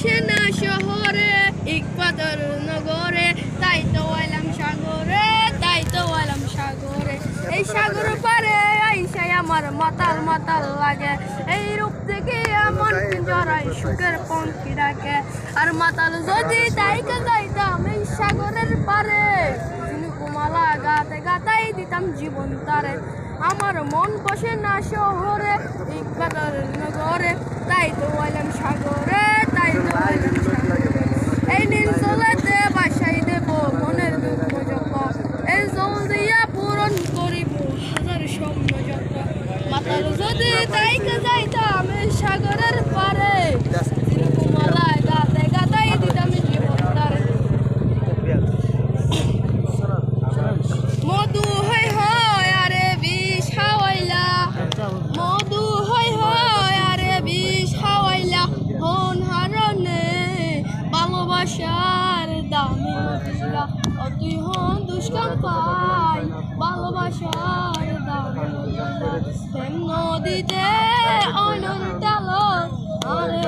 বসে না শহরে ইকবাদর নগরে, তাই তো এলাম সাগরে, তাই তো এলাম সাগরে। এই সাগর পারে আইসাই আমার মাতাল মাতাল লাগে, এই রূপ থেকে এমন পিঞ্জরায় সুখের পঙ্কি ডাকে। আর মাতাল যদি তাইকে যাইতাম এই সাগরের পারে, কুমালা গাতে গাতাই দিতাম জীবন তারে। আমার মন বসে না শহরে ইকবাদর নগরে, তাই তো এলাম সাগরে, তাই তো এলাম সাগরে। এই নীল জলেতে বাসাই দেব মনের দুঃখ যত, এই জল দিয়া পূরণ করিব হাজার স্বপ্ন যত। মাতাল যদি তাইকে যাইতাম এই সাগরের পারে, কুমালা গাতে গাতাই দিতাম জীবন তারে। মধু হই হয় আরে বিষ হাওয়াইলা, মধু হই হয় আরে বিষ হাওয়াইলা, হন হারনে ভালোবাসার দামে মদিলা। ও তুই হন দুষ্কাম পাই ভালোবাসার দামে মদিলা। প্রেম নদীতে অনন্ত আলো আরে